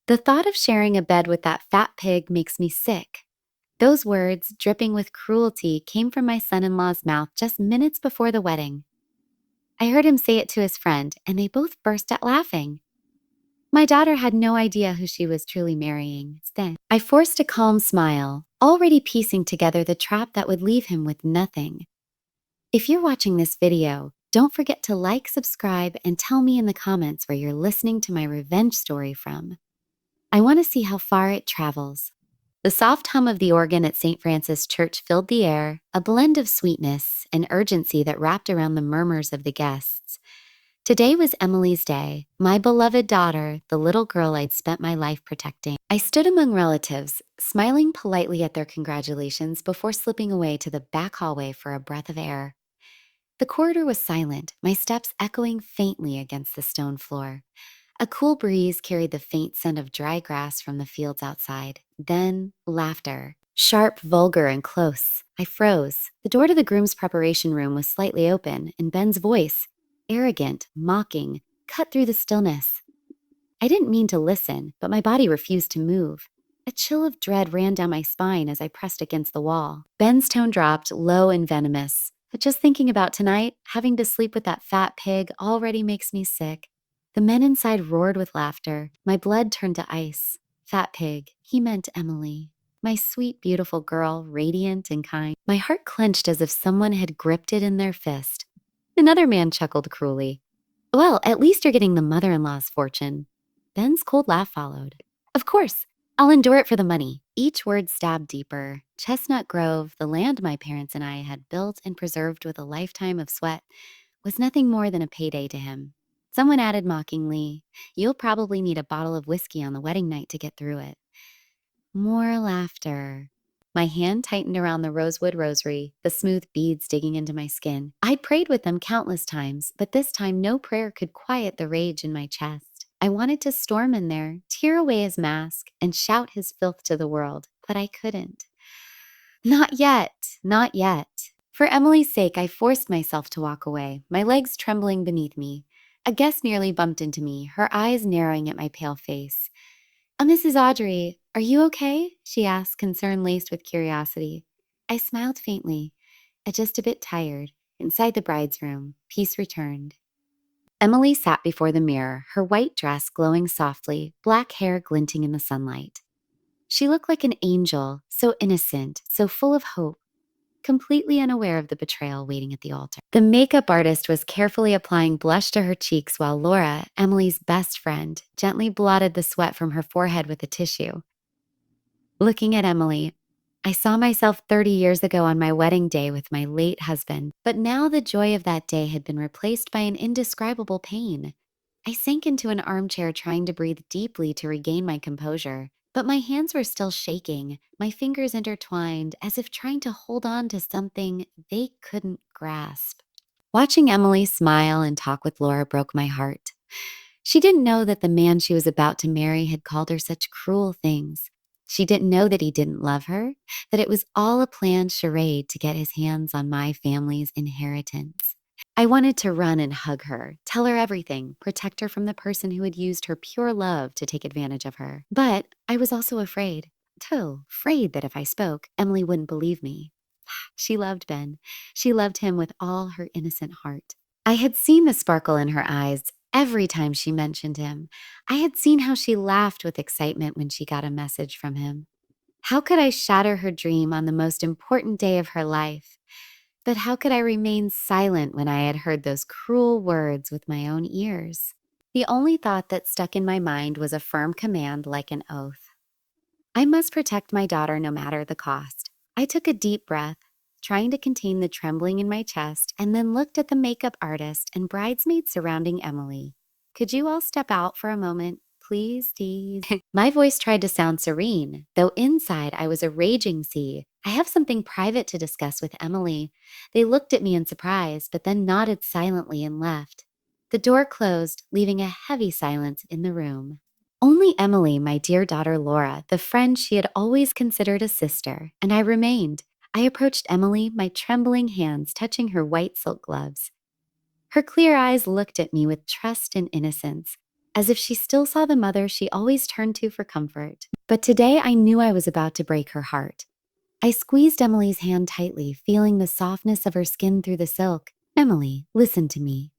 The thought of sharing a bed with that fat pig makes me sick. Those words, dripping with cruelty, came from my son in law's mouth just minutes before the wedding. I heard him say it to his friend, and they both burst out laughing. My daughter had no idea who she was truly marrying. Then, I forced a calm smile, already piecing together the trap that would leave him with nothing. If you're watching this video, don't forget to like, subscribe, and tell me in the comments where you're listening to my revenge story from. I want to see how far it travels. The soft hum of the organ at St. Francis Church filled the air, a blend of sweetness and urgency that wrapped around the murmurs of the guests. Today was Emily's day, my beloved daughter, the little girl I'd spent my life protecting. I stood among relatives, smiling politely at their congratulations before slipping away to the back hallway for a breath of air. The corridor was silent, my steps echoing faintly against the stone floor. A cool breeze carried the faint scent of dry grass from the fields outside. Then, laughter. Sharp, vulgar, and close. I froze. The door to the groom's preparation room was slightly open, and Ben's voice, arrogant, mocking, cut through the stillness. I didn't mean to listen, but my body refused to move. A chill of dread ran down my spine as I pressed against the wall. Ben's tone dropped, low and venomous. But just thinking about tonight, having to sleep with that fat pig already makes me sick. The men inside roared with laughter. My blood turned to ice. Fat pig, he meant Emily. My sweet, beautiful girl, radiant and kind. My heart clenched as if someone had gripped it in their fist. Another man chuckled cruelly. Well, at least you're getting the mother-in-law's fortune. Ben's cold laugh followed. Of course, I'll endure it for the money. Each word stabbed deeper. Chestnut Grove, the land my parents and I had built and preserved with a lifetime of sweat, was nothing more than a payday to him. Someone added mockingly, "You'll probably need a bottle of whiskey on the wedding night to get through it." More laughter. My hand tightened around the rosewood rosary, the smooth beads digging into my skin. I'd prayed with them countless times, but this time no prayer could quiet the rage in my chest. I wanted to storm in there, tear away his mask, and shout his filth to the world, but I couldn't. Not yet, not yet. For Emily's sake, I forced myself to walk away, my legs trembling beneath me. A guest nearly bumped into me, her eyes narrowing at my pale face. Mrs. Audrey, are you okay?" she asked, concern laced with curiosity. I smiled faintly, just a bit tired. Inside the bride's room, peace returned. Emily sat before the mirror, her white dress glowing softly, black hair glinting in the sunlight. She looked like an angel, so innocent, so full of hope, completely unaware of the betrayal waiting at the altar. The makeup artist was carefully applying blush to her cheeks while Laura, Emily's best friend, gently blotted the sweat from her forehead with a tissue. Looking at Emily, I saw myself 30 years ago on my wedding day with my late husband, but now the joy of that day had been replaced by an indescribable pain. I sank into an armchair trying to breathe deeply to regain my composure, but my hands were still shaking, my fingers intertwined, as if trying to hold on to something they couldn't grasp. Watching Emily smile and talk with Laura broke my heart. She didn't know that the man she was about to marry had called her such cruel things. She didn't know that he didn't love her, that it was all a planned charade to get his hands on my family's inheritance. I wanted to run and hug her, tell her everything, protect her from the person who had used her pure love to take advantage of her. But I was also afraid, afraid that if I spoke, Emily wouldn't believe me. She loved Ben. She loved him with all her innocent heart. I had seen the sparkle in her eyes every time she mentioned him. I had seen how she laughed with excitement when she got a message from him. How could I shatter her dream on the most important day of her life? But how could I remain silent when I had heard those cruel words with my own ears? The only thought that stuck in my mind was a firm command like an oath. I must protect my daughter no matter the cost. I took a deep breath, trying to contain the trembling in my chest, and then looked at the makeup artist and bridesmaids surrounding Emily. Could you all step out for a moment? Please, tease. My voice tried to sound serene, though inside I was a raging sea. I have something private to discuss with Emily. They looked at me in surprise, but then nodded silently and left. The door closed, leaving a heavy silence in the room. Only Emily, my dear daughter Laura, the friend she had always considered a sister, and I remained. I approached Emily, my trembling hands touching her white silk gloves. Her clear eyes looked at me with trust and innocence. as if she still saw the mother she always turned to for comfort. But today I knew I was about to break her heart. I squeezed Emily's hand tightly, feeling the softness of her skin through the silk. "Emily, listen to me."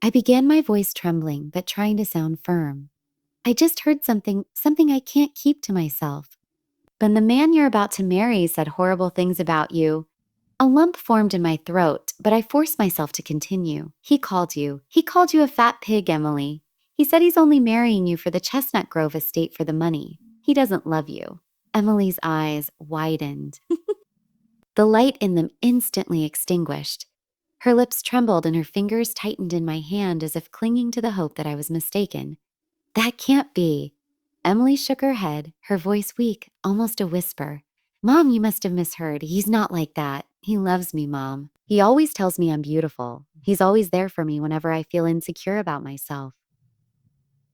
I began, my voice trembling, but trying to sound firm. "I just heard something I can't keep to myself. But the man you're about to marry said horrible things about you." A lump formed in my throat, but I forced myself to continue. He called you a fat pig, Emily. He said he's only marrying you for the Chestnut Grove estate for the money. He doesn't love you." Emily's eyes widened. The light in them instantly extinguished. Her lips trembled and her fingers tightened in my hand as if clinging to the hope that I was mistaken. "That can't be." Emily shook her head, her voice weak, almost a whisper. "Mom, you must have misheard. He's not like that. He loves me, Mom. He always tells me I'm beautiful. He's always there for me whenever I feel insecure about myself."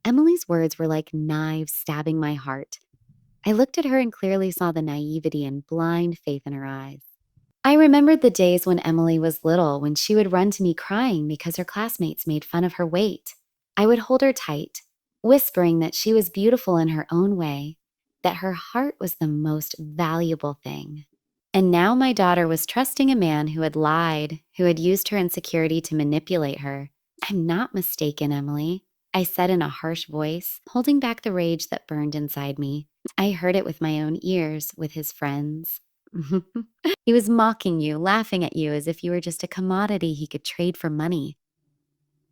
Emily's words were like knives stabbing my heart. I looked at her and clearly saw the naivety and blind faith in her eyes. I remembered the days when Emily was little, when she would run to me crying because her classmates made fun of her weight. I would hold her tight, whispering that she was beautiful in her own way, that her heart was the most valuable thing. And now my daughter was trusting a man who had lied, who had used her insecurity to manipulate her. "I'm not mistaken, Emily," I said in a harsh voice, holding back the rage that burned inside me. I heard it with my own ears, with his friends. "He was mocking you, laughing at you as if you were just a commodity he could trade for money."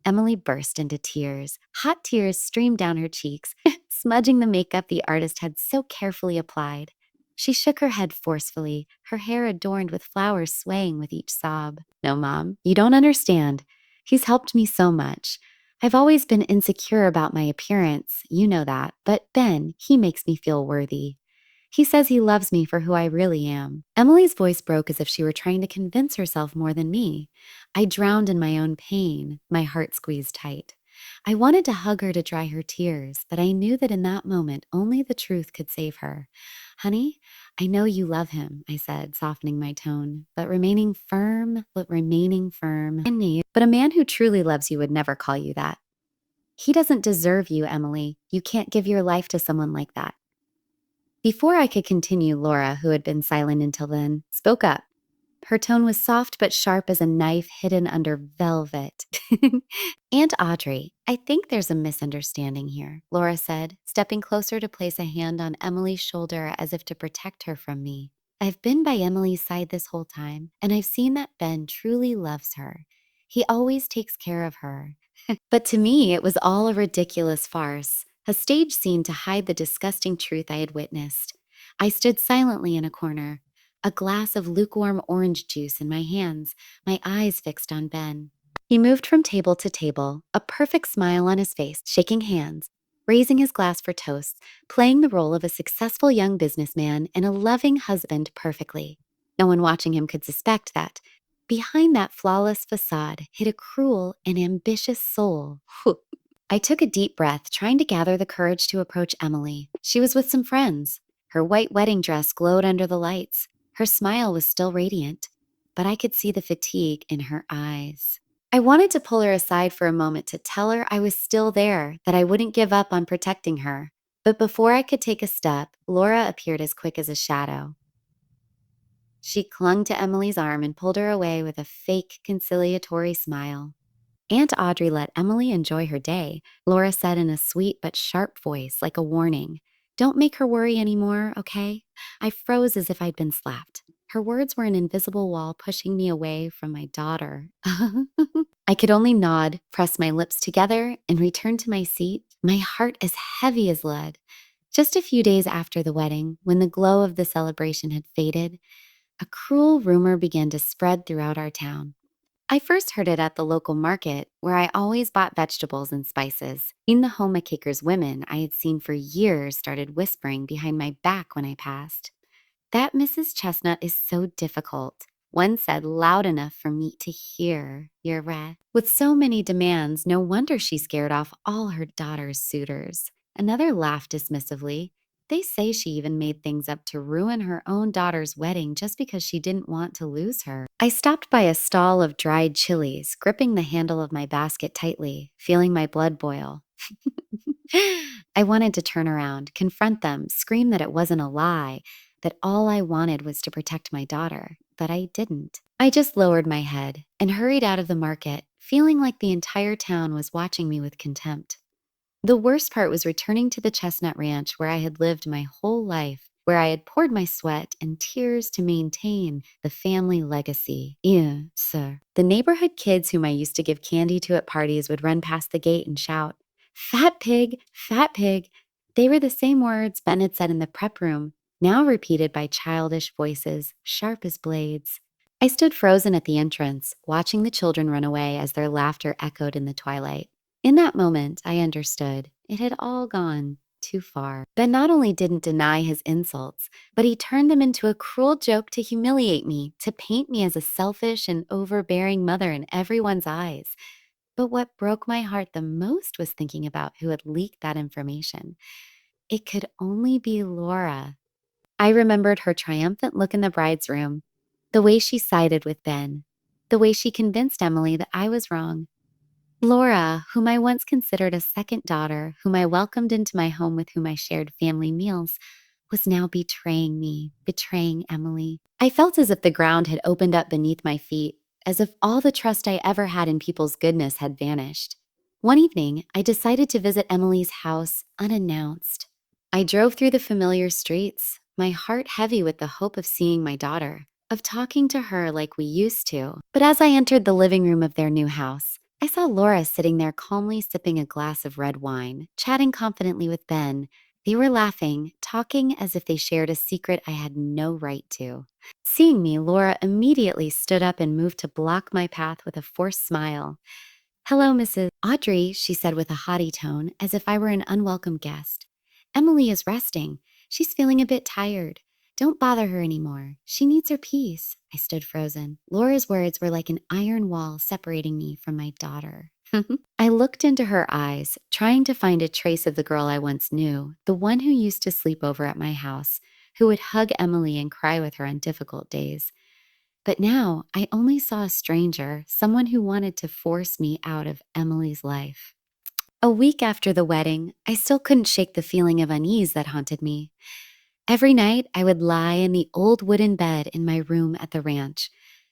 Emily burst into tears. Hot tears streamed down her cheeks, smudging the makeup the artist had so carefully applied. She shook her head forcefully, her hair adorned with flowers swaying with each sob. "No, Mom, you don't understand. He's helped me so much. I've always been insecure about my appearance, you know that, but Ben, he makes me feel worthy. He says he loves me for who I really am." Emily's voice broke as if she were trying to convince herself more than me. I drowned in my own pain, my heart squeezed tight. I wanted to hug her to dry her tears, but I knew that in that moment only the truth could save her. "Honey, I know you love him," I said, softening my tone, but remaining firm. But a man who truly loves you would never call you that. He doesn't deserve you, Emily. You can't give your life to someone like that." Before I could continue, Laura, who had been silent until then, spoke up. Her tone was soft but sharp as a knife hidden under velvet. "Aunt Audrey, I think there's a misunderstanding here," Laura said, stepping closer to place a hand on Emily's shoulder as if to protect her from me. "I've been by Emily's side this whole time, and I've seen that Ben truly loves her. He always takes care of her. But to me, it was all a ridiculous farce, a stage scene to hide the disgusting truth I had witnessed. I stood silently in a corner, a glass of lukewarm orange juice in my hands, my eyes fixed on Ben. He moved from table to table, a perfect smile on his face, shaking hands, raising his glass for toasts, playing the role of a successful young businessman and a loving husband perfectly. No one watching him could suspect that behind that flawless facade hid a cruel and ambitious soul. I took a deep breath, trying to gather the courage to approach Emily. She was with some friends. Her white wedding dress glowed under the lights. Her smile was still radiant, but I could see the fatigue in her eyes. I wanted to pull her aside for a moment to tell her I was still there, that I wouldn't give up on protecting her. But before I could take a step, Laura appeared as quick as a shadow. She clung to Emily's arm and pulled her away with a fake conciliatory smile. "Aunt Audrey let Emily enjoy her day," Laura said in a sweet but sharp voice, like a warning. "Don't make her worry anymore, okay?" I froze as if I'd been slapped. Her words were an invisible wall pushing me away from my daughter. I could only nod, press my lips together, and return to my seat, my heart as heavy as lead. Just a few days after the wedding, when the glow of the celebration had faded, a cruel rumor began to spread throughout our town. I first heard it at the local market, where I always bought vegetables and spices. Even the homemaker's women I had seen for years started whispering behind my back when I passed. "That Mrs. Chestnut is so difficult," one said loud enough for me to hear. "You're right. With so many demands, no wonder she scared off all her daughter's suitors." Another laughed dismissively. "They say she even made things up to ruin her own daughter's wedding just because she didn't want to lose her." I stopped by a stall of dried chilies, gripping the handle of my basket tightly, feeling my blood boil. I wanted to turn around, confront them, scream that it wasn't a lie, that all I wanted was to protect my daughter, but I didn't. I just lowered my head and hurried out of the market, feeling like the entire town was watching me with contempt. The worst part was returning to the Chestnut Ranch where I had lived my whole life, where I had poured my sweat and tears to maintain the family legacy. Ew, sir. The neighborhood kids whom I used to give candy to at parties would run past the gate and shout, "Fat pig, fat pig." They were the same words Ben had said in the prep room, now repeated by childish voices, sharp as blades. I stood frozen at the entrance, watching the children run away as their laughter echoed in the twilight. In that moment, I understood. It had all gone too far. Ben not only didn't deny his insults, but he turned them into a cruel joke to humiliate me, to paint me as a selfish and overbearing mother in everyone's eyes. But what broke my heart the most was thinking about who had leaked that information. It could only be Laura. I remembered her triumphant look in the bride's room, the way she sided with Ben, the way she convinced Emily that I was wrong. Laura, whom I once considered a second daughter, whom I welcomed into my home with whom I shared family meals, was now betraying me, betraying Emily. I felt as if the ground had opened up beneath my feet, as if all the trust I ever had in people's goodness had vanished. One evening, I decided to visit Emily's house unannounced. I drove through the familiar streets, my heart heavy with the hope of seeing my daughter, of talking to her like we used to. But as I entered the living room of their new house, I saw Laura sitting there calmly sipping a glass of red wine, chatting confidently with Ben. They were laughing, talking as if they shared a secret I had no right to. Seeing me, Laura immediately stood up and moved to block my path with a forced smile. "Hello, Mrs. Audrey," she said with a haughty tone, as if I were an unwelcome guest. "Emily is resting. She's feeling a bit tired. Don't bother her anymore. She needs her peace." I stood frozen. Laura's words were like an iron wall separating me from my daughter. I looked into her eyes, trying to find a trace of the girl I once knew, the one who used to sleep over at my house, who would hug Emily and cry with her on difficult days. But now I only saw a stranger, someone who wanted to force me out of Emily's life. A week after the wedding, I still couldn't shake the feeling of unease that haunted me. Every night, I would lie in the old wooden bed in my room at the ranch,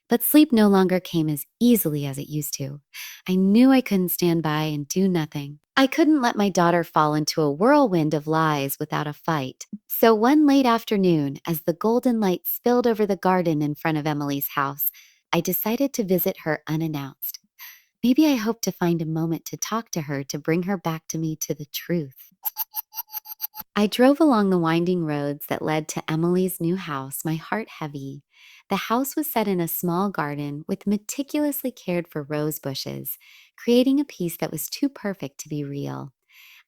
but sleep no longer came as easily as it used to. I knew I couldn't stand by and do nothing. I couldn't let my daughter fall into a whirlwind of lies without a fight. So one late afternoon, as the golden light spilled over the garden in front of Emily's house, I decided to visit her unannounced. Maybe I hoped to find a moment to talk to her to bring her back to me to the truth. I drove along the winding roads that led to Emily's new house, my heart heavy. The house was set in a small garden with meticulously cared for rose bushes, creating a peace that was too perfect to be real.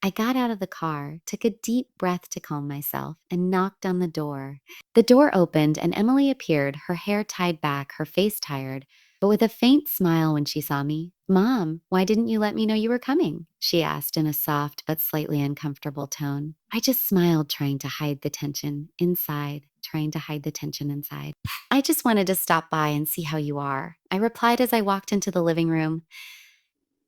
I got out of the car, took a deep breath to calm myself, and knocked on the door. The door opened, and Emily appeared, her hair tied back, her face tired, but with a faint smile when she saw me. "Mom, why didn't you let me know you were coming?" she asked in a soft but slightly uncomfortable tone. I just smiled, trying to hide the tension inside, trying to hide the tension inside. "I just wanted to stop by and see how you are," I replied as I walked into the living room.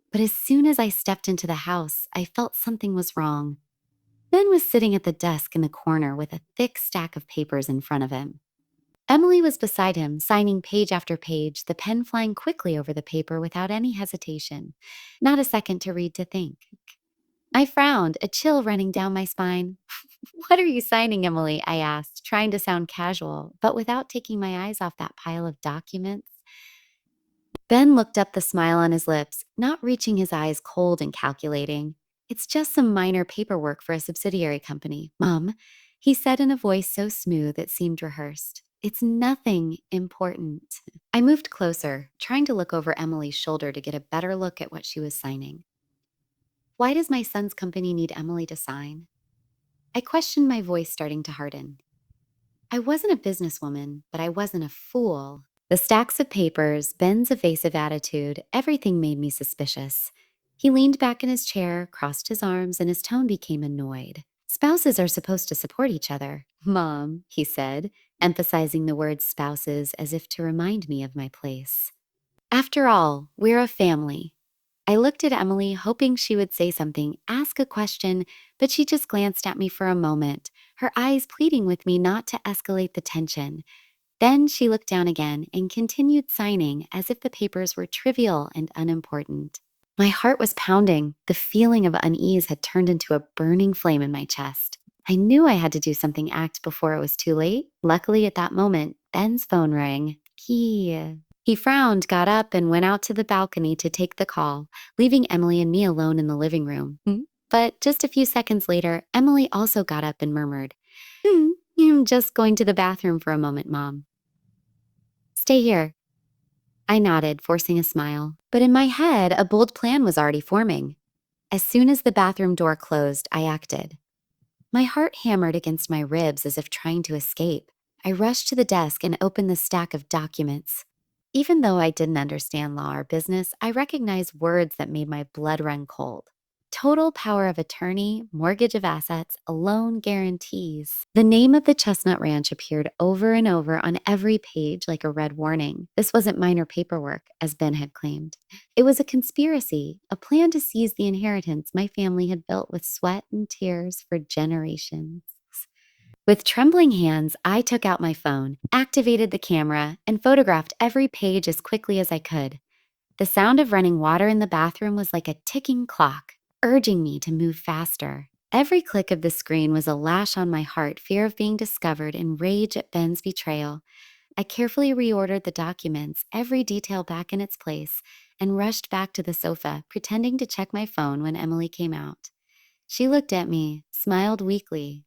But as soon as I stepped into the house, I felt something was wrong. Ben was sitting at the desk in the corner with a thick stack of papers in front of him. Emily was beside him, signing page after page, the pen flying quickly over the paper without any hesitation. Not a second to read to think. I frowned, a chill running down my spine. "What are you signing, Emily?" I asked, trying to sound casual, but without taking my eyes off that pile of documents. Ben looked up, the smile on his lips, not reaching his eyes cold and calculating. "It's just some minor paperwork for a subsidiary company, Mom," he said in a voice so smooth it seemed rehearsed. "It's nothing important." I moved closer, trying to look over Emily's shoulder to get a better look at what she was signing. "Why does my son's company need Emily to sign?" I questioned, my voice starting to harden. I wasn't a businesswoman, but I wasn't a fool. The stacks of papers, Ben's evasive attitude, everything made me suspicious. He leaned back in his chair, crossed his arms, and his tone became annoyed. "Spouses are supposed to support each other, Mom," he said, emphasizing the word spouses as if to remind me of my place. "After all, we're a family." I looked at Emily, hoping she would say something, ask a question, but she just glanced at me for a moment, her eyes pleading with me not to escalate the tension. Then she looked down again and continued signing as if the papers were trivial and unimportant. My heart was pounding. The feeling of unease had turned into a burning flame in my chest. I knew I had to do something act before it was too late. Luckily, at that moment, Ben's phone rang. He frowned, got up, and went out to the balcony to take the call, leaving Emily and me alone in the living room. But just a few seconds later, Emily also got up and murmured, I'm just going to the bathroom for a moment, Mom. Stay here. I nodded, forcing a smile. But in my head, a bold plan was already forming. As soon as the bathroom door closed, I acted. My heart hammered against my ribs as if trying to escape. I rushed to the desk and opened the stack of documents. Even though I didn't understand law or business, I recognized words that made my blood run cold. Total power of attorney, mortgage of assets, loan guarantees. The name of the Chestnut Ranch appeared over and over on every page like a red warning. This wasn't minor paperwork, as Ben had claimed. It was a conspiracy, a plan to seize the inheritance my family had built with sweat and tears for generations. With trembling hands, I took out my phone, activated the camera, and photographed every page as quickly as I could. The sound of running water in the bathroom was like a ticking clock, urging me to move faster. Every click of the screen was a lash on my heart, fear of being discovered, and rage at Ben's betrayal. I carefully reordered the documents, every detail back in its place, and rushed back to the sofa, pretending to check my phone when Emily came out. She looked at me, smiled weakly.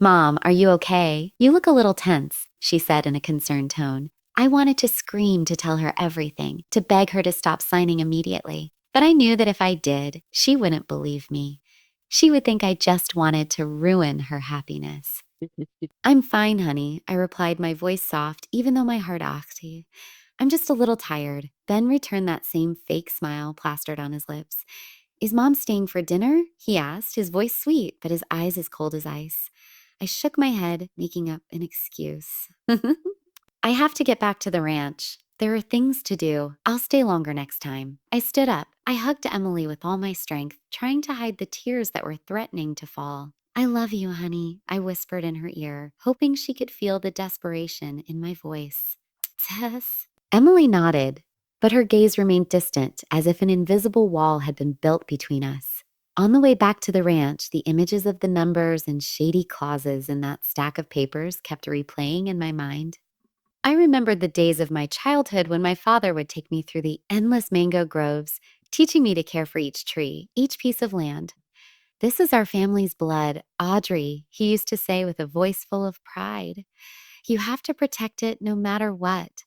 Mom, are you okay? You look a little tense, she said in a concerned tone. I wanted to scream to tell her everything, to beg her to stop signing immediately. But I knew that if I did, she wouldn't believe me. She would think I just wanted to ruin her happiness. I'm fine, honey, I replied, my voice soft, even though my heart ached. I'm just a little tired. Ben returned that same fake smile plastered on his lips. Is Mom staying for dinner? He asked, his voice sweet, but his eyes as cold as ice. I shook my head, making up an excuse. I have to get back to the ranch. There are things to do. I'll stay longer next time. I stood up. I hugged Emily with all my strength, trying to hide the tears that were threatening to fall. I love you, honey, I whispered in her ear, hoping she could feel the desperation in my voice. Tess? Emily nodded, but her gaze remained distant, as if an invisible wall had been built between us. On the way back to the ranch, the images of the numbers and shady clauses in that stack of papers kept replaying in my mind. I remembered the days of my childhood when my father would take me through the endless mango groves, teaching me to care for each tree, each piece of land. This is our family's blood, Audrey, he used to say with a voice full of pride. You have to protect it no matter what.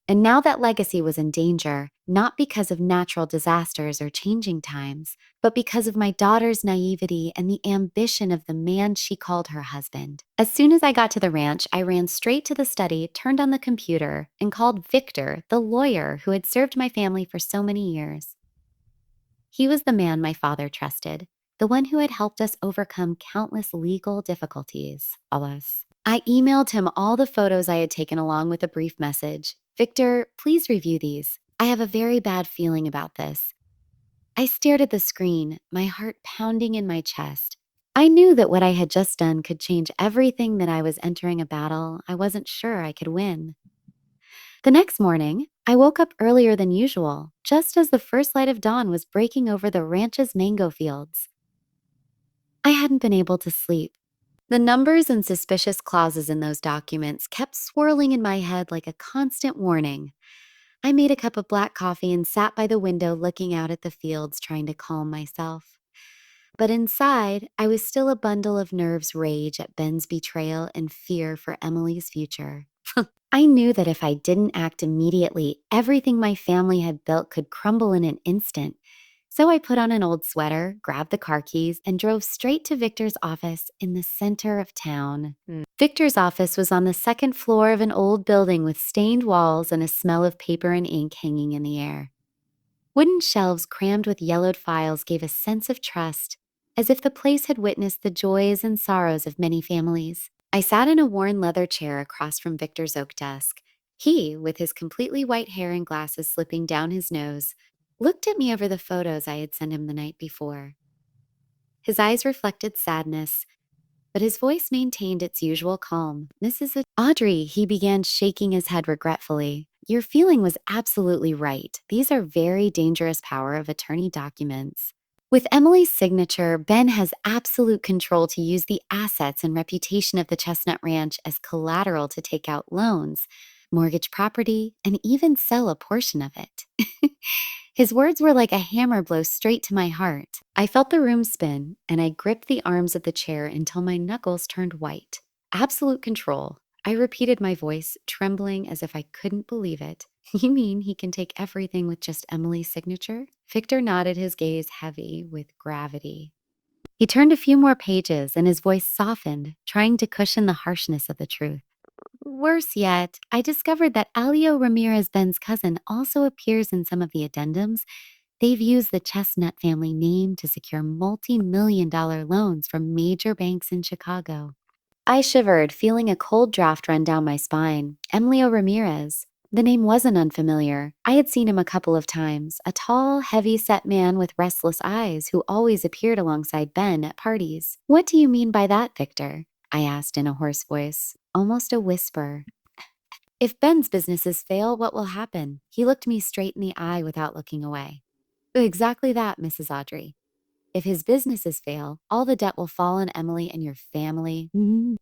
And now that legacy was in danger, not because of natural disasters or changing times, but because of my daughter's naivety and the ambition of the man she called her husband. As soon as I got to the ranch, I ran straight to the study, turned on the computer, and called Victor, the lawyer who had served my family for so many years. He was the man my father trusted, the one who had helped us overcome countless legal difficulties. Alas. I emailed him all the photos I had taken along with a brief message. Victor, please review these. I have a very bad feeling about this. I stared at the screen, my heart pounding in my chest. I knew that what I had just done could change everything, that I was entering a battle I wasn't sure I could win. The next morning, I woke up earlier than usual, just as the first light of dawn was breaking over the ranch's mango fields. I hadn't been able to sleep. The numbers and suspicious clauses in those documents kept swirling in my head like a constant warning. I made a cup of black coffee and sat by the window looking out at the fields, trying to calm myself. But inside, I was still a bundle of nerves, rage at Ben's betrayal and fear for Emily's future. I knew that if I didn't act immediately, everything my family had built could crumble in an instant. So I put on an old sweater, grabbed the car keys, and drove straight to Victor's office in the center of town. Victor's office was on the second floor of an old building with stained walls and a smell of paper and ink hanging in the air. Wooden shelves crammed with yellowed files gave a sense of trust, as if the place had witnessed the joys and sorrows of many families. I sat in a worn leather chair across from Victor's oak desk, he with his completely white hair and glasses slipping down his nose, looked at me over the photos I had sent him the night before. His eyes reflected sadness, but his voice maintained its usual calm. Audrey, he began shaking his head regretfully. Your feeling was absolutely right. These are very dangerous power of attorney documents. With Emily's signature, Ben has absolute control to use the assets and reputation of the Chestnut Ranch as collateral to take out loans, mortgage property, and even sell a portion of it. His words were like a hammer blow straight to my heart. I felt the room spin, and I gripped the arms of the chair until my knuckles turned white. Absolute control. I repeated my voice, trembling as if I couldn't believe it. You mean he can take everything with just Emily's signature? Victor nodded, his gaze heavy with gravity. He turned a few more pages, and his voice softened, trying to cushion the harshness of the truth. Worse yet, I discovered that Alio Ramirez Ben's cousin also appears in some of the addendums. They've used the Chestnut family name to secure multi-million-dollar loans from major banks in Chicago. I shivered, feeling a cold draft run down my spine. Emilio Ramirez. The name wasn't unfamiliar. I had seen him a couple of times, a tall, heavy-set man with restless eyes who always appeared alongside Ben at parties. What do you mean by that, Victor? I asked in a hoarse voice, almost a whisper. If Ben's businesses fail, what will happen? He looked me straight in the eye without looking away. Exactly that, Mrs. Audrey. If his businesses fail, all the debt will fall on Emily and your family.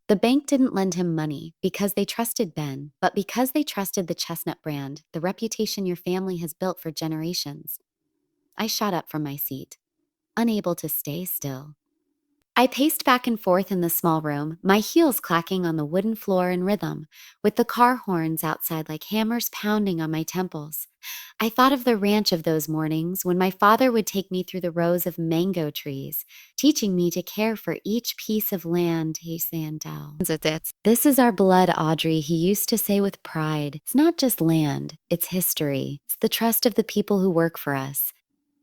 The bank didn't lend him money because they trusted Ben, but because they trusted the Chestnut brand, the reputation your family has built for generations. I shot up from my seat, unable to stay still. I paced back and forth in the small room, my heels clacking on the wooden floor in rhythm, with the car horns outside like hammers pounding on my temples. I thought of the ranch of those mornings when my father would take me through the rows of mango trees, teaching me to care for each piece of land he sandel. This is our blood, Audrey, he used to say with pride. It's not just land, it's history. It's the trust of the people who work for us.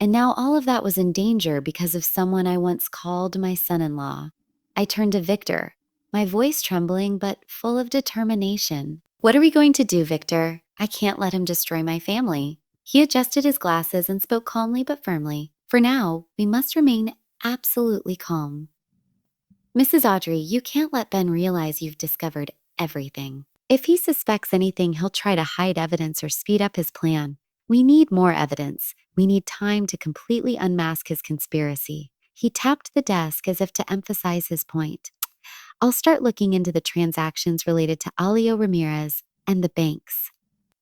And now all of that was in danger because of someone I once called my son-in-law. I turned to Victor, my voice trembling but full of determination. What are we going to do, Victor? I can't let him destroy my family. He adjusted his glasses and spoke calmly but firmly. For now, we must remain absolutely calm. Mrs. Audrey, you can't let Ben realize you've discovered everything. If he suspects anything, he'll try to hide evidence or speed up his plan. We need more evidence. We need time to completely unmask his conspiracy. He tapped the desk as if to emphasize his point. I'll start looking into the transactions related to Alio Ramirez and the banks.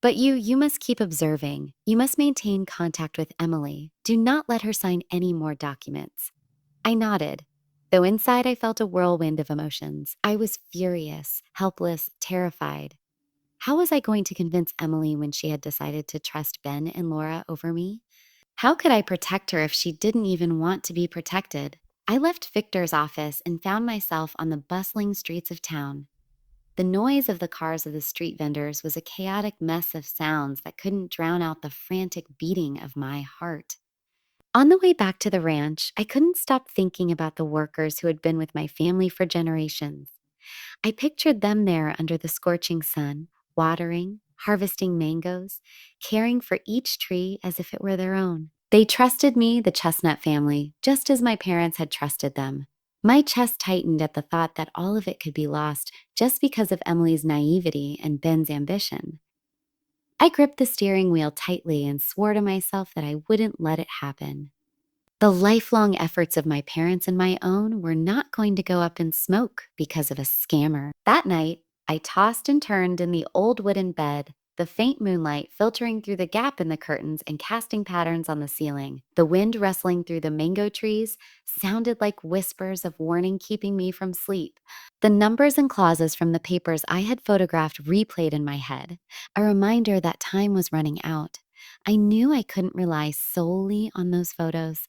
But you must keep observing. You must maintain contact with Emily. Do not let her sign any more documents. I nodded, though inside I felt a whirlwind of emotions. I was furious, helpless, terrified. How was I going to convince Emily when she had decided to trust Ben and Laura over me? How could I protect her if she didn't even want to be protected? I left Victor's office and found myself on the bustling streets of town. The noise of the cars of the street vendors was a chaotic mess of sounds that couldn't drown out the frantic beating of my heart. On the way back to the ranch, I couldn't stop thinking about the workers who had been with my family for generations. I pictured them there under the scorching sun, watering, harvesting mangoes, caring for each tree as if it were their own. They trusted me, the Chestnut family, just as my parents had trusted them. My chest tightened at the thought that all of it could be lost just because of Emily's naivety and Ben's ambition. I gripped the steering wheel tightly and swore to myself that I wouldn't let it happen. The lifelong efforts of my parents and my own were not going to go up in smoke because of a scammer. That night, I tossed and turned in the old wooden bed, the faint moonlight filtering through the gap in the curtains and casting patterns on the ceiling. The wind rustling through the mango trees sounded like whispers of warning keeping me from sleep. The numbers and clauses from the papers I had photographed replayed in my head, a reminder that time was running out. I knew I couldn't rely solely on those photos.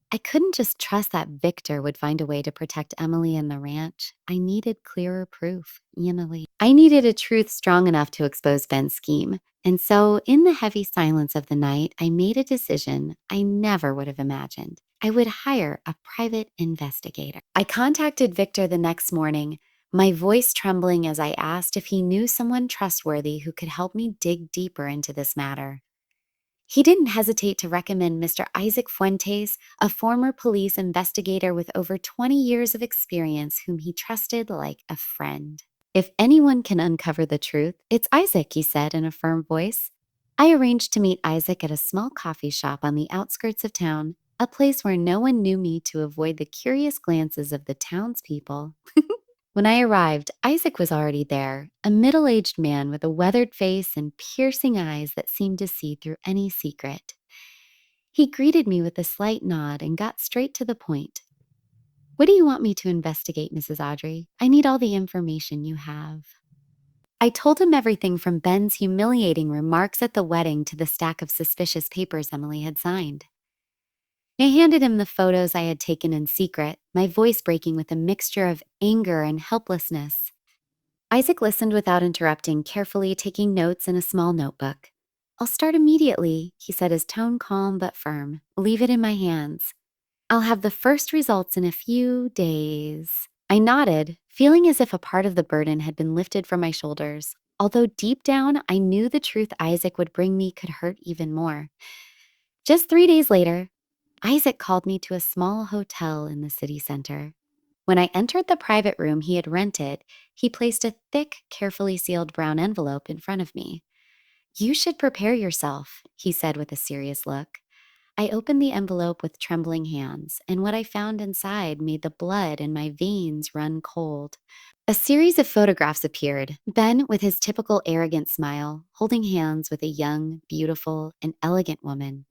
I couldn't just trust that Victor would find a way to protect Emily and the ranch. I needed clearer proof, Emily. I needed a truth strong enough to expose Ben's scheme. And so, in the heavy silence of the night, I made a decision I never would have imagined. I would hire a private investigator. I contacted Victor the next morning, my voice trembling as I asked if he knew someone trustworthy who could help me dig deeper into this matter. He didn't hesitate to recommend Mr. Isaac Fuentes, a former police investigator with over 20 years of experience whom he trusted like a friend. If anyone can uncover the truth, it's Isaac, he said in a firm voice. I arranged to meet Isaac at a small coffee shop on the outskirts of town, a place where no one knew me to avoid the curious glances of the townspeople. When I arrived, Isaac was already there, a middle-aged man with a weathered face and piercing eyes that seemed to see through any secret. He greeted me with a slight nod and got straight to the point. What do you want me to investigate, Mrs. Audrey? I need all the information you have. I told him everything from Ben's humiliating remarks at the wedding to the stack of suspicious papers Emily had signed. I handed him the photos I had taken in secret, my voice breaking with a mixture of anger and helplessness. Isaac listened without interrupting, carefully taking notes in a small notebook. I'll start immediately, he said, his tone calm but firm. Leave it in my hands. I'll have the first results in a few days. I nodded, feeling as if a part of the burden had been lifted from my shoulders, although deep down I knew the truth Isaac would bring me could hurt even more. Just 3 days later, Isaac called me to a small hotel in the city center. When I entered the private room he had rented, he placed a thick, carefully sealed brown envelope in front of me. You should prepare yourself, he said with a serious look. I opened the envelope with trembling hands, and what I found inside made the blood in my veins run cold. A series of photographs appeared, Ben with his typical arrogant smile, holding hands with a young, beautiful, and elegant woman.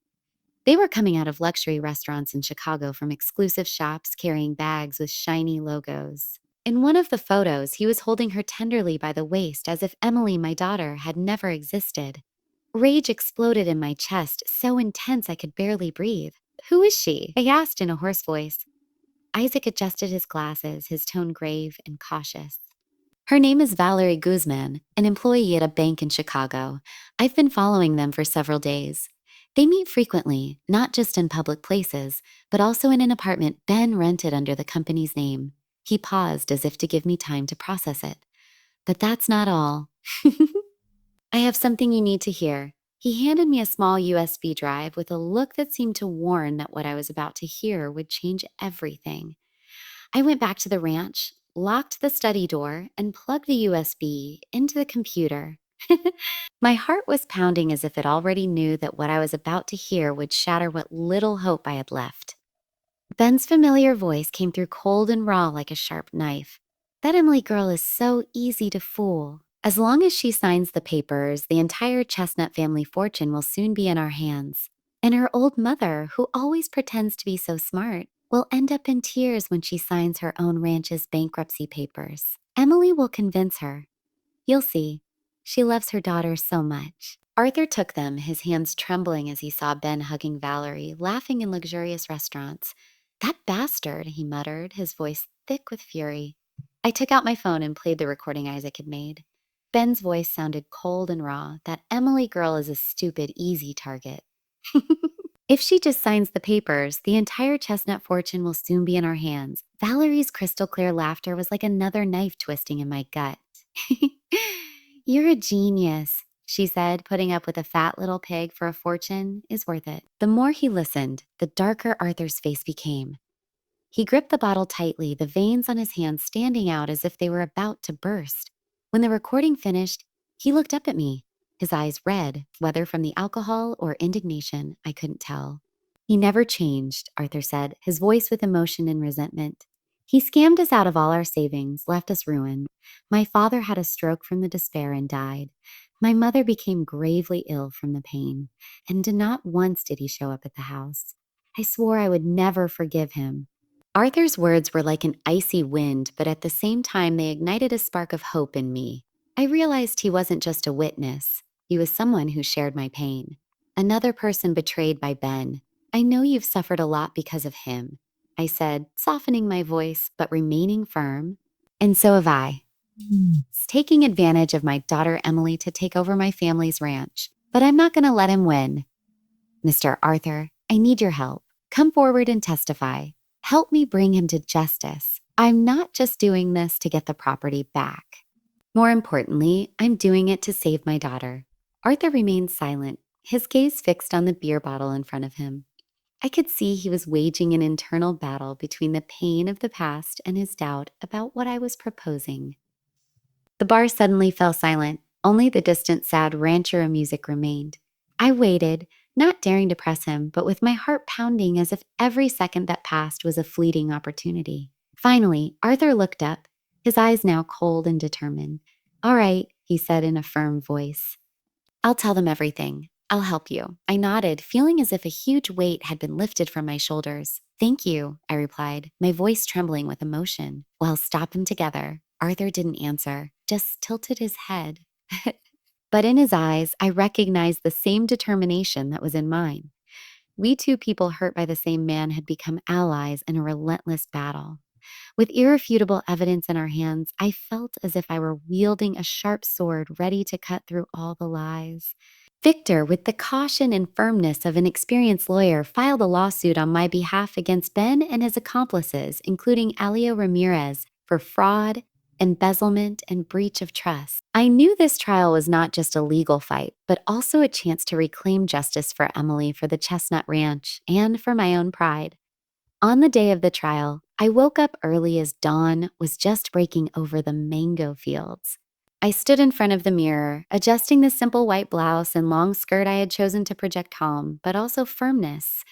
They were coming out of luxury restaurants in Chicago from exclusive shops carrying bags with shiny logos. In one of the photos, he was holding her tenderly by the waist as if Emily, my daughter, had never existed. Rage exploded in my chest, so intense I could barely breathe. Who is she? I asked in a hoarse voice. Isaac adjusted his glasses, his tone grave and cautious. Her name is Valerie Guzman, an employee at a bank in Chicago. I've been following them for several days. They meet frequently, not just in public places, but also in an apartment Ben rented under the company's name. He paused as if to give me time to process it. But that's not all. I have something you need to hear. He handed me a small USB drive with a look that seemed to warn that what I was about to hear would change everything. I went back to the ranch, locked the study door, and plugged the USB into the computer. My heart was pounding as if it already knew that what I was about to hear would shatter what little hope I had left. Ben's familiar voice came through cold and raw like a sharp knife. That Emily girl is so easy to fool. As long as she signs the papers, the entire Chestnut family fortune will soon be in our hands. And her old mother, who always pretends to be so smart, will end up in tears when she signs her own ranch's bankruptcy papers. Emily will convince her. You'll see. She loves her daughter so much. Arthur took them, his hands trembling as he saw Ben hugging Valerie, laughing in luxurious restaurants. That bastard, he muttered, his voice thick with fury. I took out my phone and played the recording Isaac had made. Ben's voice sounded cold and raw. That Emily girl is a stupid, easy target. If she just signs the papers, the entire Chestnut fortune will soon be in our hands. Valerie's crystal clear laughter was like another knife twisting in my gut. You're a genius, she said, putting up with a fat little pig for a fortune is worth it. The more he listened, the darker Arthur's face became. He gripped the bottle tightly, the veins on his hands standing out as if they were about to burst. When the recording finished, he looked up at me, his eyes red, whether from the alcohol or indignation, I couldn't tell. He never changed, Arthur said, his voice with emotion and resentment. He scammed us out of all our savings, left us ruined. My father had a stroke from the despair and died. My mother became gravely ill from the pain, and not once did he show up at the house. I swore I would never forgive him. Arthur's words were like an icy wind, but at the same time they ignited a spark of hope in me. I realized he wasn't just a witness. He was someone who shared my pain. Another person betrayed by Ben. I know you've suffered a lot because of him, I said, softening my voice but remaining firm. And so have I. He's taking advantage of my daughter Emily to take over my family's ranch, but I'm not going to let him win. Mr. Arthur, I need your help. Come forward and testify. Help me bring him to justice. I'm not just doing this to get the property back. More importantly, I'm doing it to save my daughter. Arthur remained silent, his gaze fixed on the beer bottle in front of him. I could see he was waging an internal battle between the pain of the past and his doubt about what I was proposing. The bar suddenly fell silent. Only the distant, sad ranchero music remained. I waited, not daring to press him, but with my heart pounding as if every second that passed was a fleeting opportunity. Finally, Arthur looked up, his eyes now cold and determined. "All right," he said in a firm voice. "I'll tell them everything. I'll help you." I nodded, feeling as if a huge weight had been lifted from my shoulders. "Thank you," I replied, my voice trembling with emotion. "Well, stop him together." Arthur didn't answer, just tilted his head. But in his eyes, I recognized the same determination that was in mine. We two people hurt by the same man had become allies in a relentless battle. With irrefutable evidence in our hands, I felt as if I were wielding a sharp sword ready to cut through all the lies. Victor, with the caution and firmness of an experienced lawyer, filed a lawsuit on my behalf against Ben and his accomplices, including Alio Ramirez, for fraud, embezzlement, and breach of trust. I knew this trial was not just a legal fight, but also a chance to reclaim justice for Emily, for the Chestnut Ranch, and for my own pride. On the day of the trial, I woke up early as dawn was just breaking over the mango fields. I stood in front of the mirror, adjusting the simple white blouse and long skirt I had chosen to project calm, but also firmness.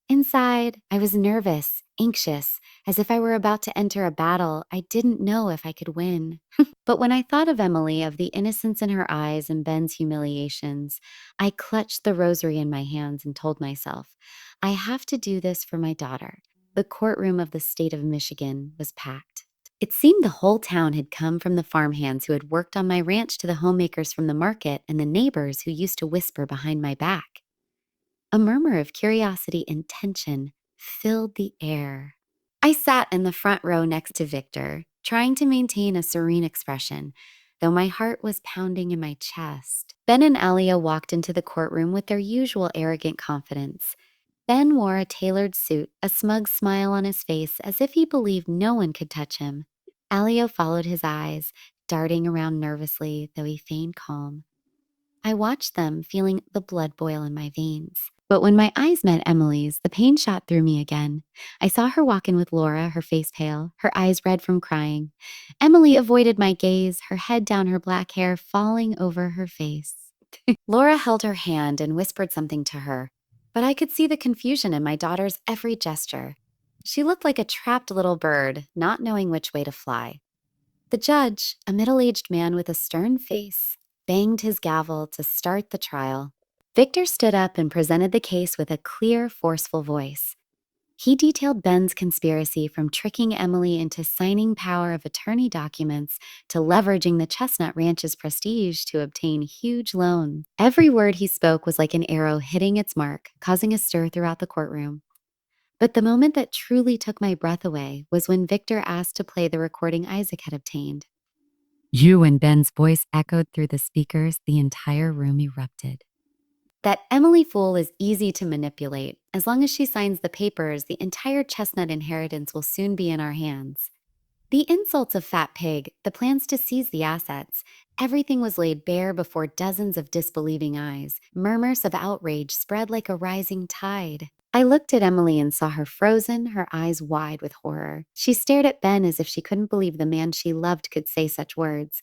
Inside, I was nervous, anxious, as if I were about to enter a battle I didn't know if I could win. But when I thought of Emily, of the innocence in her eyes and Ben's humiliations, I clutched the rosary in my hands and told myself, I have to do this for my daughter. The courtroom of the state of Michigan was packed. It seemed the whole town had come, from the farmhands who had worked on my ranch to the homemakers from the market and the neighbors who used to whisper behind my back. A murmur of curiosity and tension filled the air. I sat in the front row next to Victor, trying to maintain a serene expression, though my heart was pounding in my chest. Ben and Alia walked into the courtroom with their usual arrogant confidence. Ben wore a tailored suit, a smug smile on his face, as if he believed no one could touch him. Alio followed his eyes, darting around nervously, though he feigned calm. I watched them, feeling the blood boil in my veins. But when my eyes met Emily's, the pain shot through me again. I saw her walk in with Laura, her face pale, her eyes red from crying. Emily avoided my gaze, her head down, her black hair falling over her face. Laura held her hand and whispered something to her, but I could see the confusion in my daughter's every gesture. She looked like a trapped little bird, not knowing which way to fly. The judge, a middle-aged man with a stern face, banged his gavel to start the trial. Victor stood up and presented the case with a clear, forceful voice. He detailed Ben's conspiracy, from tricking Emily into signing power of attorney documents to leveraging the Chestnut Ranch's prestige to obtain huge loans. Every word he spoke was like an arrow hitting its mark, causing a stir throughout the courtroom. But the moment that truly took my breath away was when Victor asked to play the recording Isaac had obtained. You and Ben's voice echoed through the speakers. The entire room erupted. That Emily Fool is easy to manipulate. As long as she signs the papers, the entire Chestnut inheritance will soon be in our hands. The insults of Fat Pig, the plans to seize the assets, everything was laid bare before dozens of disbelieving eyes. Murmurs of outrage spread like a rising tide. I looked at Emily and saw her frozen, her eyes wide with horror. She stared at Ben as if she couldn't believe the man she loved could say such words.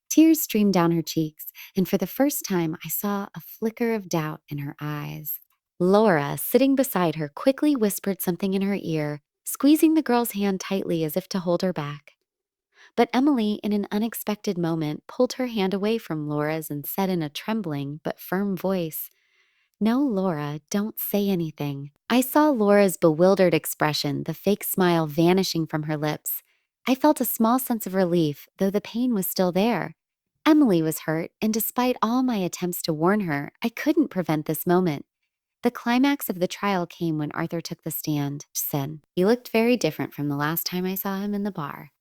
Tears streamed down her cheeks, and for the first time I saw a flicker of doubt in her eyes. Laura, sitting beside her, quickly whispered something in her ear, squeezing the girl's hand tightly as if to hold her back. But Emily, in an unexpected moment, pulled her hand away from Laura's and said in a trembling but firm voice, "No, Laura, don't say anything." I saw Laura's bewildered expression, the fake smile vanishing from her lips. I felt a small sense of relief, though the pain was still there. Emily was hurt, and despite all my attempts to warn her, I couldn't prevent this moment. The climax of the trial came when Arthur took the stand. Said, he looked very different from the last time I saw him in the bar.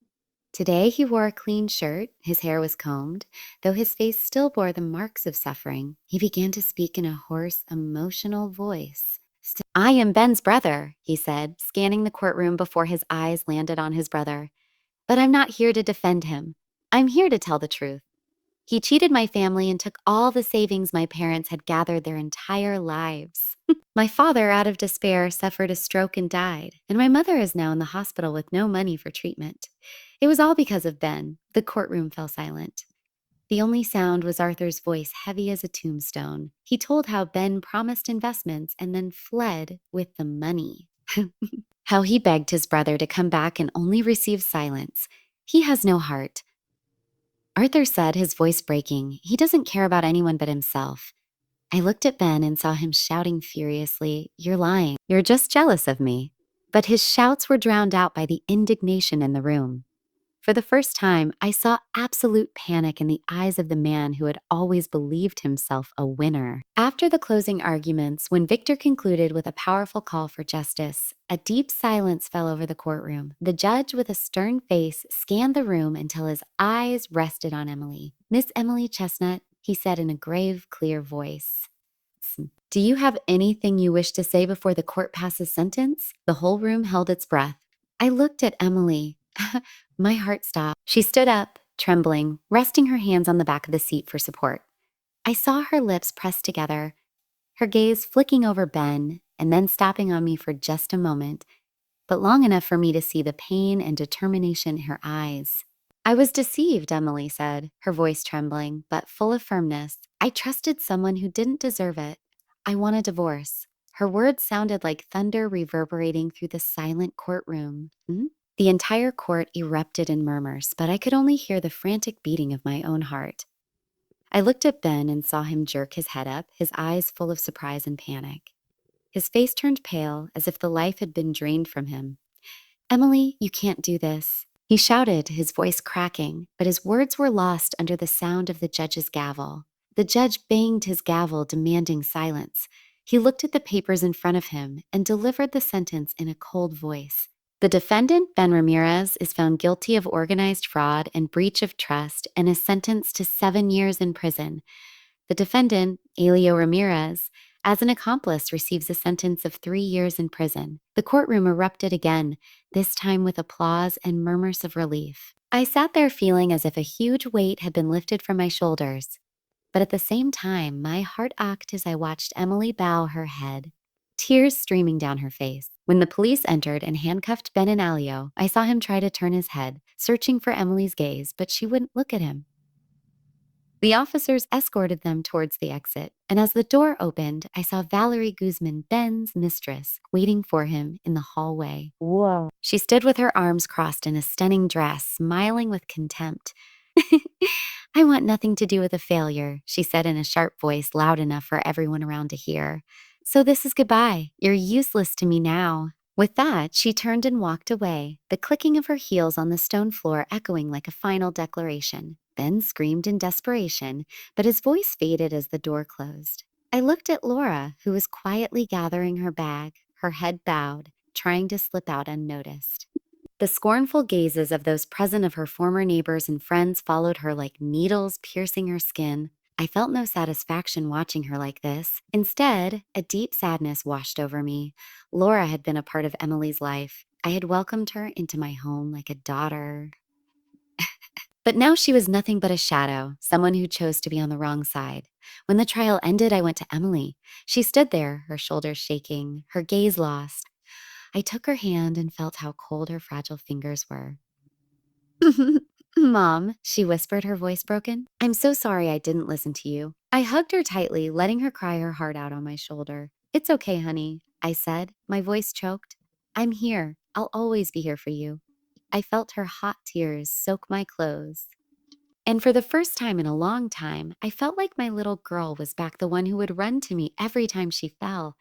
Today he wore a clean shirt, his hair was combed, though his face still bore the marks of suffering. He began to speak in a hoarse, emotional voice. "I am Ben's brother," he said, scanning the courtroom before his eyes landed on his brother. "But I'm not here to defend him. I'm here to tell the truth. He cheated my family and took all the savings my parents had gathered their entire lives. My father, out of despair, suffered a stroke and died, and my mother is now in the hospital with no money for treatment. It was all because of Ben. The courtroom fell silent. The only sound was Arthur's voice, heavy as a tombstone. He told how Ben promised investments and then fled with the money. How he begged his brother to come back and only receive silence. He has no heart. Arthur said, his voice breaking, he doesn't care about anyone but himself. I looked at Ben and saw him shouting furiously, "You're lying. You're just jealous of me." But his shouts were drowned out by the indignation in the room. For the first time, I saw absolute panic in the eyes of the man who had always believed himself a winner. After the closing arguments, when Victor concluded with a powerful call for justice, a deep silence fell over the courtroom. The judge, with a stern face, scanned the room until his eyes rested on Emily. "Miss Emily Chestnut," he said in a grave, clear voice, "do you have anything you wish to say before the court passes sentence?" The whole room held its breath. I looked at Emily. My heart stopped. She stood up, trembling, resting her hands on the back of the seat for support. I saw her lips pressed together, her gaze flicking over Ben and then stopping on me for just a moment, but long enough for me to see the pain and determination in her eyes. "I was deceived," Emily said, her voice trembling, but full of firmness. "I trusted someone who didn't deserve it. I want a divorce." Her words sounded like thunder reverberating through the silent courtroom. The entire court erupted in murmurs, but I could only hear the frantic beating of my own heart. I looked at Ben and saw him jerk his head up, his eyes full of surprise and panic. His face turned pale, as if the life had been drained from him. "Emily, you can't do this," he shouted, his voice cracking, but his words were lost under the sound of the judge's gavel. The judge banged his gavel, demanding silence. He looked at the papers in front of him and delivered the sentence in a cold voice. "The defendant, Ben Ramirez, is found guilty of organized fraud and breach of trust and is sentenced to 7 years in prison. The defendant, Elio Ramirez, as an accomplice, receives a sentence of 3 years in prison." The courtroom erupted again, this time with applause and murmurs of relief. I sat there feeling as if a huge weight had been lifted from my shoulders. But at the same time, my heart ached as I watched Emily bow her head, tears streaming down her face. When the police entered and handcuffed Ben and Elio, I saw him try to turn his head, searching for Emily's gaze, but she wouldn't look at him. The officers escorted them towards the exit, and as the door opened, I saw Valerie Guzman, Ben's mistress, waiting for him in the hallway. Whoa. She stood with her arms crossed in a stunning dress, smiling with contempt. "I want nothing to do with a failure," she said in a sharp voice loud enough for everyone around to hear. "So this is goodbye. You're useless to me now." With that, she turned and walked away, the clicking of her heels on the stone floor echoing like a final declaration. Ben screamed in desperation, but his voice faded as the door closed. I looked at Laura, who was quietly gathering her bag, her head bowed, trying to slip out unnoticed. The scornful gazes of those present of her former neighbors and friends followed her like needles piercing her skin. I felt no satisfaction watching her like this. Instead, a deep sadness washed over me. Laura had been a part of Emily's life. I had welcomed her into my home like a daughter. But now she was nothing but a shadow, someone who chose to be on the wrong side. When the trial ended, I went to Emily. She stood there, her shoulders shaking, her gaze lost. I took her hand and felt how cold her fragile fingers were. "Mom," she whispered, her voice broken, "I'm so sorry I didn't listen to you." I hugged her tightly, letting her cry her heart out on my shoulder. "It's okay, honey," I said, my voice choked. "I'm here. I'll always be here for you." I felt her hot tears soak my clothes. And for the first time in a long time, I felt like my little girl was back, the one who would run to me every time she fell.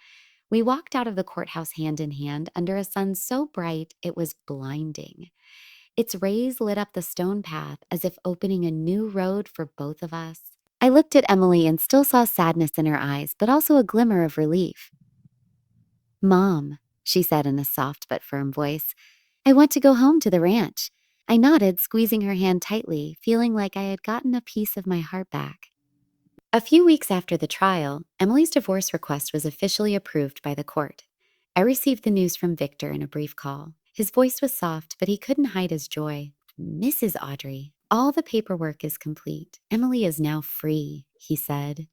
We walked out of the courthouse hand in hand under a sun so bright it was blinding. Its rays lit up the stone path as if opening a new road for both of us. I looked at Emily and still saw sadness in her eyes, but also a glimmer of relief. "Mom," she said in a soft but firm voice, "I want to go home to the ranch." I nodded, squeezing her hand tightly, feeling like I had gotten a piece of my heart back. A few weeks after the trial, Emily's divorce request was officially approved by the court. I received the news from Victor in a brief call. His voice was soft, but he couldn't hide his joy. "Mrs. Audrey, All the paperwork is complete. Emily is now free, he said.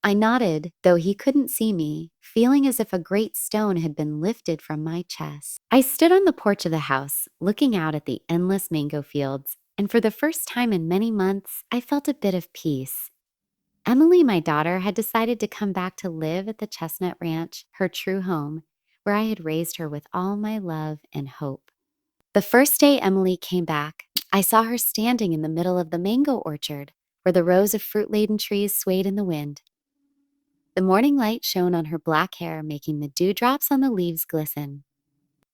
I nodded, though he couldn't see me, feeling as if a great stone had been lifted from my chest. I stood on the porch of the house, looking out at the endless mango fields, and for the first time in many months, I felt a bit of peace. Emily, my daughter, had decided to come back to live at the Chestnut Ranch, her true home, where I had raised her with all my love and hope. The first day Emily came back, I saw her standing in the middle of the mango orchard, where the rows of fruit-laden trees swayed in the wind. The morning light shone on her black hair, making the dewdrops on the leaves glisten.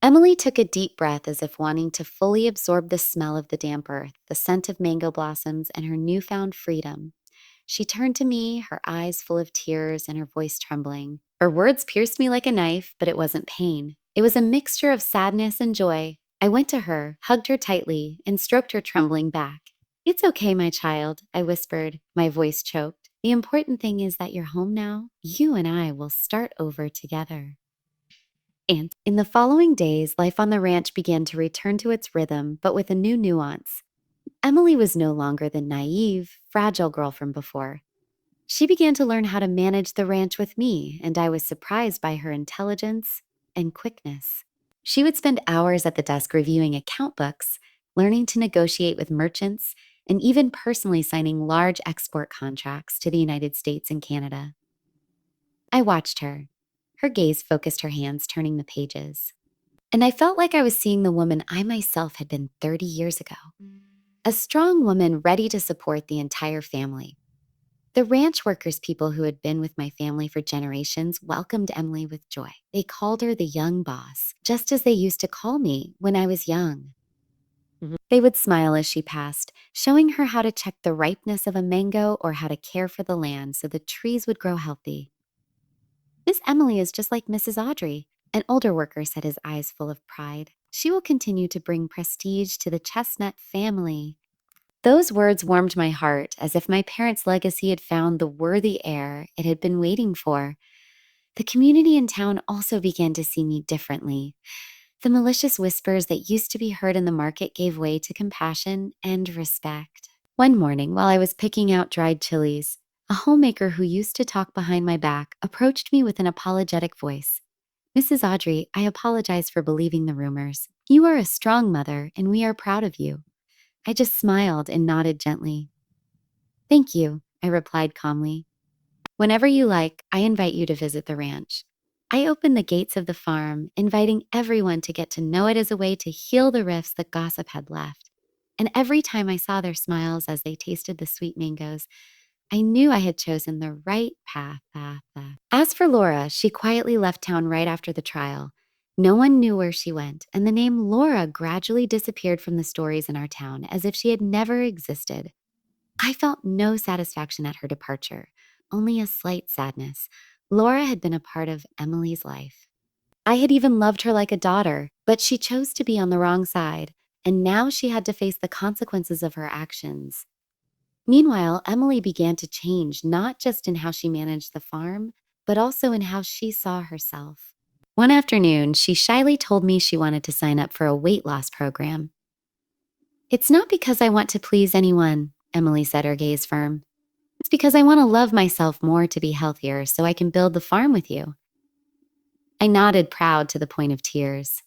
Emily took a deep breath as if wanting to fully absorb the smell of the damp earth, the scent of mango blossoms, and her newfound freedom. She turned to me, her eyes full of tears and her voice trembling. Her words pierced me like a knife, but it wasn't pain. It was a mixture of sadness and joy. I went to her, hugged her tightly, and stroked her trembling back. It's okay, my child, I whispered, my voice choked. The important thing is that you're home now. You and I will start over together. And in the following days, life on the ranch began to return to its rhythm, but with a new nuance. Emily was no longer the naive, fragile girl from before. She began to learn how to manage the ranch with me, and I was surprised by her intelligence and quickness. She would spend hours at the desk reviewing account books, learning to negotiate with merchants, and even personally signing large export contracts to the United States and Canada. I watched her. Her gaze focused her hands turning the pages. And I felt like I was seeing the woman I myself had been 30 years ago. A strong woman ready to support the entire family. The ranch workers people who had been with my family for generations welcomed Emily with joy. They called her the young boss, just as they used to call me when I was young. They would smile as she passed, showing her how to check the ripeness of a mango or how to care for the land so the trees would grow healthy. Miss Emily is just like Mrs. Audrey, an older worker said, his eyes full of pride. She will continue to bring prestige to the Chestnut family. Those words warmed my heart, as if my parents' legacy had found the worthy heir it had been waiting for. The community in town also began to see me differently. The malicious whispers that used to be heard in the market gave way to compassion and respect. One morning, while I was picking out dried chilies, a homemaker who used to talk behind my back approached me with an apologetic voice. Mrs. Audrey, I apologize for believing the rumors. You are a strong mother, and we are proud of you. I just smiled and nodded gently. Thank you, I replied calmly. Whenever you like, I invite you to visit the ranch. I opened the gates of the farm, inviting everyone to get to know it as a way to heal the rifts that gossip had left. And every time I saw their smiles as they tasted the sweet mangoes, I knew I had chosen the right path. As for Laura, she quietly left town right after the trial. No one knew where she went, and the name Laura gradually disappeared from the stories in our town as if she had never existed. I felt no satisfaction at her departure, only a slight sadness. Laura had been a part of Emily's life. I had even loved her like a daughter, but she chose to be on the wrong side, and now she had to face the consequences of her actions. Meanwhile, Emily began to change, not just in how she managed the farm, but also in how she saw herself. One afternoon, she shyly told me she wanted to sign up for a weight loss program. It's not because I want to please anyone, Emily said, her gaze firm. It's because I want to love myself more to be healthier so I can build the farm with you. I nodded, proud to the point of tears.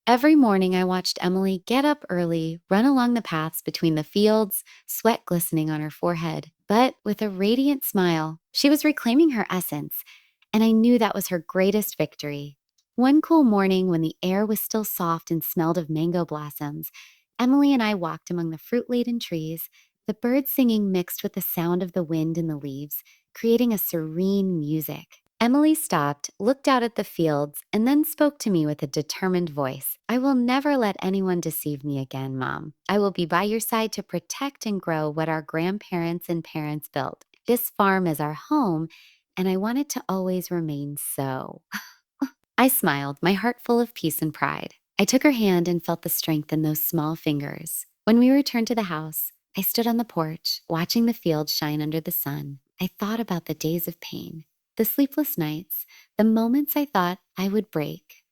Every morning, I watched Emily get up early, run along the paths between the fields, sweat glistening on her forehead, but with a radiant smile. She was reclaiming her essence, and I knew that was her greatest victory. One cool morning, when the air was still soft and smelled of mango blossoms, Emily and I walked among the fruit-laden trees, the birds singing mixed with the sound of the wind in the leaves, creating a serene music. Emily stopped, looked out at the fields, and then spoke to me with a determined voice. I will never let anyone deceive me again, Mom. I will be by your side to protect and grow what our grandparents and parents built. This farm is our home, and I want it to always remain so. I smiled, my heart full of peace and pride. I took her hand and felt the strength in those small fingers. When we returned to the house, I stood on the porch, watching the fields shine under the sun. I thought about the days of pain, the sleepless nights, the moments I thought I would break.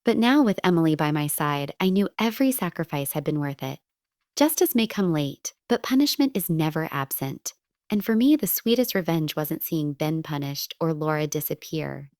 But now, with Emily by my side, I knew every sacrifice had been worth it. Justice may come late, but punishment is never absent. And for me, the sweetest revenge wasn't seeing Ben punished or Laura disappear.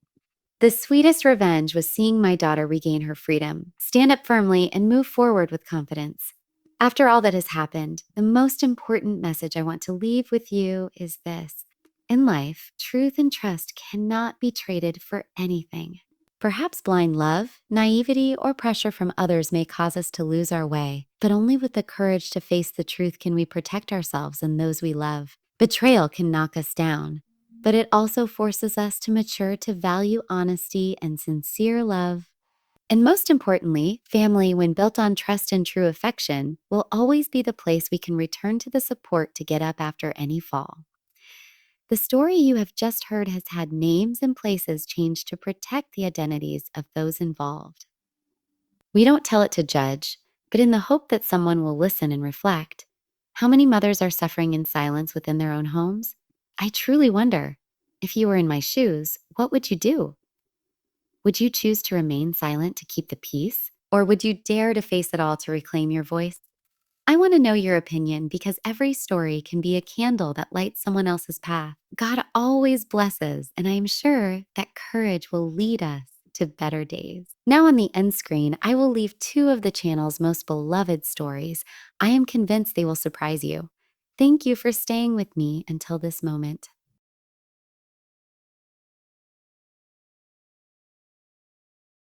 The sweetest revenge was seeing my daughter regain her freedom, stand up firmly, and move forward with confidence. After all that has happened, the most important message I want to leave with you is this. In life, truth and trust cannot be traded for anything. Perhaps blind love, naivety, or pressure from others may cause us to lose our way, but only with the courage to face the truth can we protect ourselves and those we love. Betrayal can knock us down, but it also forces us to mature to value honesty and sincere love. And most importantly, family, when built on trust and true affection, will always be the place we can return to the support to get up after any fall. The story you have just heard has had names and places changed to protect the identities of those involved. We don't tell it to judge, but in the hope that someone will listen and reflect. How many mothers are suffering in silence within their own homes? I truly wonder, if you were in my shoes, what would you do? Would you choose to remain silent to keep the peace? Or would you dare to face it all to reclaim your voice? I want to know your opinion because every story can be a candle that lights someone else's path. God always blesses, and I am sure that courage will lead us to better days. Now on the end screen, I will leave two of the channel's most beloved stories. I am convinced they will surprise you. Thank you for staying with me until this moment.